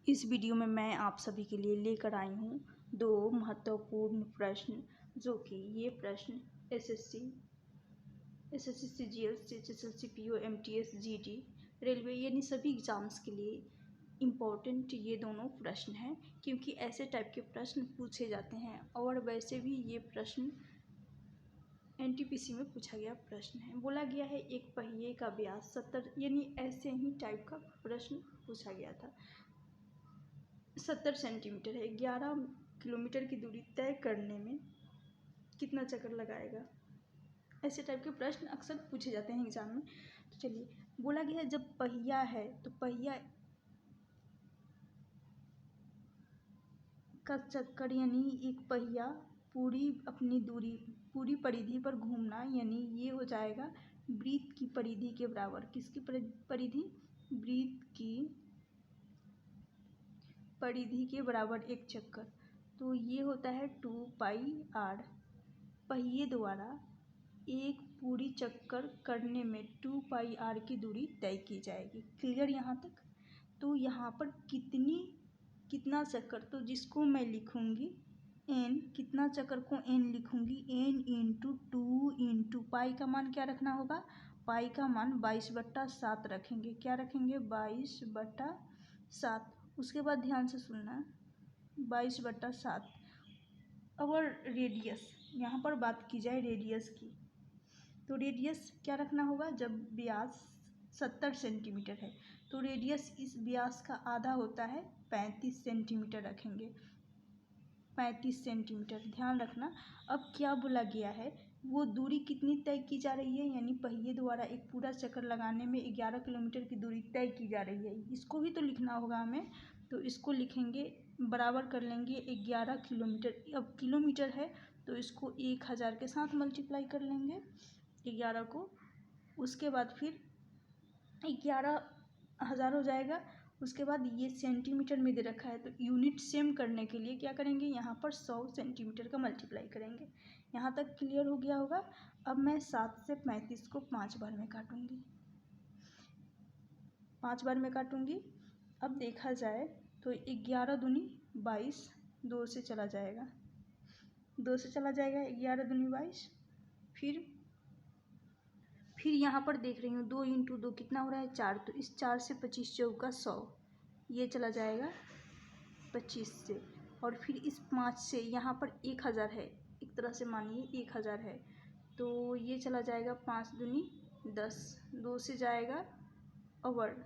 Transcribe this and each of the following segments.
इस वीडियो में मैं आप सभी के लिए लेकर आई हूँ दो महत्वपूर्ण प्रश्न, जो कि ये प्रश्न SSC CGL, HSLC, PO, MTS, GD, railway यानी सभी एग्ज़ाम्स के लिए इम्पोर्टेंट ये दोनों प्रश्न हैं, क्योंकि ऐसे टाइप के प्रश्न पूछे जाते हैं। और वैसे भी ये प्रश्न एनटीपीसी में पूछा गया प्रश्न है। बोला गया है एक पहिए का व्यास 70 यानी ऐसे ही टाइप का प्रश्न पूछा गया था। 70 सेंटीमीटर है। 11 किलोमीटर की दूरी तय करने में कितना चक्कर लगाएगा? ऐसे टाइप के प्रश्न अक्सर पूछे जाते हैं एग्जाम में। तो चलिए, बोला गया है जब पहिया है तो पहिया का चक्कर यानी एक पहिया पूरी अपनी दूरी, पूरी परिधि पर घूमना, यानी ये हो जाएगा वृत्त की परिधि के बराबर। किसकी परिधि? वृत्त की परिधि के बराबर एक चक्कर। तो ये होता है 2πr। पहिए द्वारा एक पूरी चक्कर करने में 2πr की दूरी तय की जाएगी। क्लियर यहाँ तक? तो यहाँ पर कितना चक्कर, तो जिसको मैं लिखूँगी n, कितना चक्कर को n लिखूँगी, n इंटू 2 इंटू पाई का मान क्या रखना होगा? पाई का मान 22/7 रखेंगे। क्या रखेंगे? 22/7। उसके बाद ध्यान से सुनना, 22/7। और रेडियस, यहाँ पर बात की जाए रेडियस की, तो रेडियस क्या रखना होगा? जब व्यास 70 सेंटीमीटर है तो रेडियस इस व्यास का आधा होता है, 35 सेंटीमीटर रखेंगे। 35 सेंटीमीटर, ध्यान रखना। अब क्या बोला गया है, वो दूरी कितनी तय की जा रही है, यानी पहिए द्वारा एक पूरा चक्कर लगाने में 11 किलोमीटर की दूरी तय की जा रही है। इसको भी तो लिखना होगा हमें, तो इसको लिखेंगे, बराबर कर लेंगे 11 किलोमीटर। अब किलोमीटर है तो इसको 1000 के साथ मल्टीप्लाई कर लेंगे 11 को। उसके बाद फिर 11,000 हो जाएगा। उसके बाद ये सेंटीमीटर में दे रखा है, तो यूनिट सेम करने के लिए क्या करेंगे, यहाँ पर 100 सेंटीमीटर का मल्टीप्लाई करेंगे। यहाँ तक क्लियर हो गया होगा। अब मैं 7 से 35 को 5 बार में काटूंगी, 5 बार में काटूंगी। अब देखा जाए तो 11 दूनी 22, 2 से चला जाएगा, 2 से चला जाएगा, 11 दूनी 22। फिर यहाँ पर देख रही हूँ 2 इंटू 2 कितना हो रहा है? 4। तो इस 4 से 25 चौका 100, ये चला जाएगा 25 से। और फिर इस 5 से यहाँ पर 1000 है, एक तरह से मानिए 1000 है, तो ये चला जाएगा 5 दूनी 10, 2 से जाएगा। और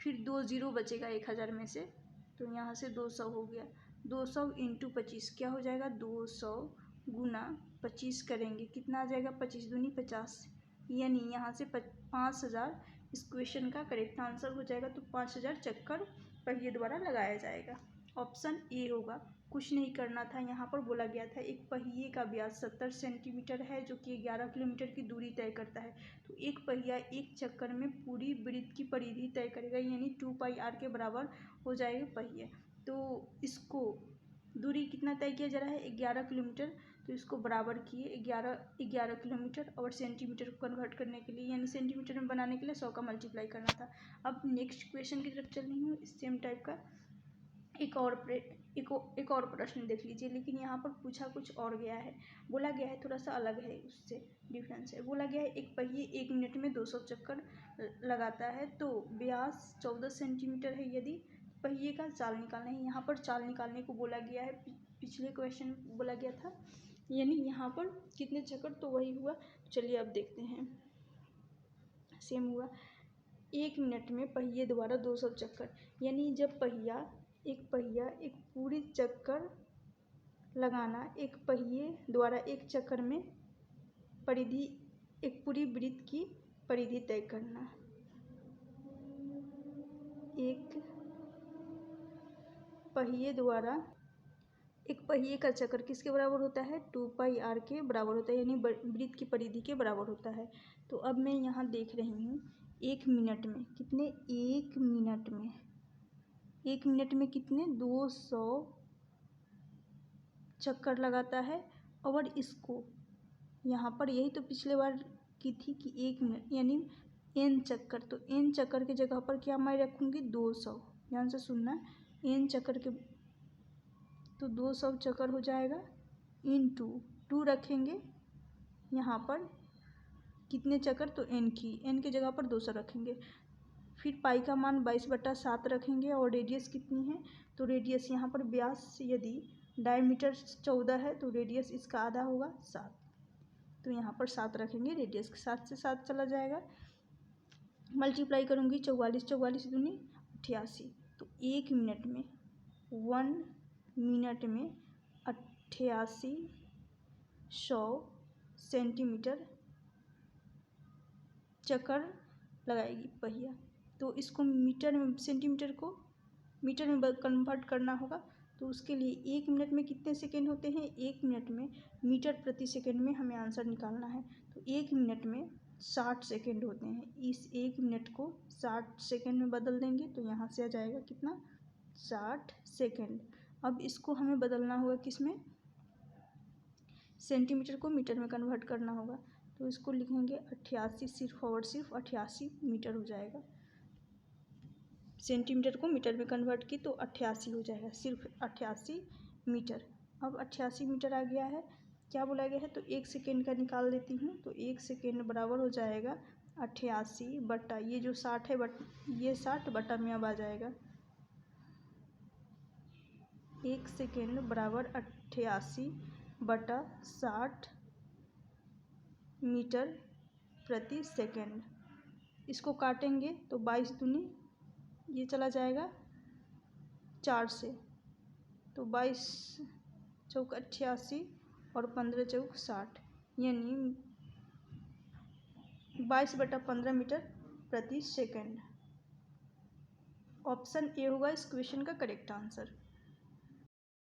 फिर 2 0 बचेगा 1000 में से, तो यहाँ से 200 हो गया। 200 इंटू 25 क्या हो जाएगा? 200 गुना 25 करेंगे, कितना आ जाएगा? 25 दूनी 50, यानी यहाँ से 5000 इस क्वेश्चन का करेक्ट आंसर हो जाएगा। तो 5000 चक्कर पहिए द्वारा लगाया जाएगा। ऑप्शन ए होगा। कुछ नहीं करना था, यहाँ पर बोला गया था एक पहिए का व्यास 70 सेंटीमीटर है, जो कि 11 किलोमीटर की दूरी तय करता है। तो एक पहिया एक चक्कर में पूरी वृत्त की परिधि तय करेगा, यानी 2πr के बराबर हो जाएगा पहिए। तो इसको दूरी कितना तय किया जा रहा है? 11 किलोमीटर। तो इसको बराबर किए 11 किलोमीटर, और सेंटीमीटर को कन्वर्ट करने के लिए, यानी सेंटीमीटर में बनाने के लिए 100 का मल्टीप्लाई करना था। अब नेक्स्ट क्वेश्चन की तरफ चल रही हूँ। सेम टाइप का एक और प्रश्न देख लीजिए, लेकिन यहाँ पर पूछा कुछ और गया है। बोला गया है, थोड़ा सा अलग है, उससे डिफरेंस है। बोला गया है एक पहिए 1 मिनट में 200 चक्कर लगाता है, तो व्यास 14 सेंटीमीटर है। यदि पहिए का चाल निकालना है, यहाँ पर चाल निकालने को बोला गया है। पिछले क्वेश्चन बोला गया था, यानी यहाँ पर कितने चक्कर, तो वही हुआ। चलिए अब देखते हैं। सेम हुआ, 1 मिनट में पहिए द्वारा 200 चक्कर, यानी जब एक पूरी चक्कर लगाना, एक पहिए द्वारा एक चक्कर में परिधि, एक पूरी वृत्त की परिधि तय करना। एक पहिए का चक्कर किसके बराबर होता है? 2πr के बराबर होता है, यानी वृत्त की परिधि के बराबर होता है। तो अब मैं यहाँ देख रही हूँ 1 मिनट में कितने, 1 मिनट में कितने, 200 चक्कर लगाता है। और इसको यहाँ पर यही तो पिछले बार की थी कि 1 मिनट, यानी n चक्कर, तो n चक्कर की जगह पर क्या मैं रखूँगी 200। ध्यान से सुनना, n चक्कर के तो 200 चक्कर हो जाएगा इंटू 2 रखेंगे यहाँ पर कितने चक्कर, तो n की जगह पर 200 रखेंगे। फिर पाई का मान 22/7 रखेंगे और रेडियस कितनी है, तो रेडियस यहाँ पर व्यास यदि डायमीटर 14 है तो रेडियस इसका आधा होगा 7, तो यहाँ पर 7 रखेंगे, रेडियस के 7 से 7 चला जाएगा। मल्टीप्लाई करूँगी 44 44 दूनी 88, तो 1 मिनट में 1 मिनट में 8800 सेंटीमीटर चक्कर लगाएगी पहिया। तो इसको मीटर में, सेंटीमीटर को मीटर में कन्वर्ट करना होगा, तो उसके लिए 1 मिनट में कितने सेकेंड होते हैं, 1 मिनट में मीटर प्रति सेकेंड में हमें आंसर निकालना है। तो 1 मिनट में 60 सेकेंड होते हैं, इस 1 मिनट को 60 सेकेंड में बदल देंगे तो यहाँ से आ जाएगा कितना, 60 सेकेंड। अब इसको हमें बदलना होगा किस में, सेंटीमीटर को मीटर में कन्वर्ट करना होगा, तो इसको लिखेंगे 88, सिर्फ और सिर्फ 88 मीटर हो जाएगा। सेंटीमीटर को मीटर में कन्वर्ट की तो 88 हो जाएगा, सिर्फ 88 मीटर। अब 88 मीटर आ गया है, क्या बोला गया है, तो 1 सेकेंड का निकाल देती हूँ, तो 1 सेकेंड बराबर हो जाएगा 88 बटा ये जो 60 है, बट ये 60 बटा में अब आ जाएगा 1 सेकेंड बराबर 88 बटा 60 मीटर प्रति सेकेंड। इसको काटेंगे तो 22 दूनी ये चला जाएगा 4 से, तो 22 चौक 88 और 15 चौक 60, यानी 22/15 मीटर प्रति सेकेंड। ऑप्शन ए होगा इस क्वेश्चन का करेक्ट आंसर।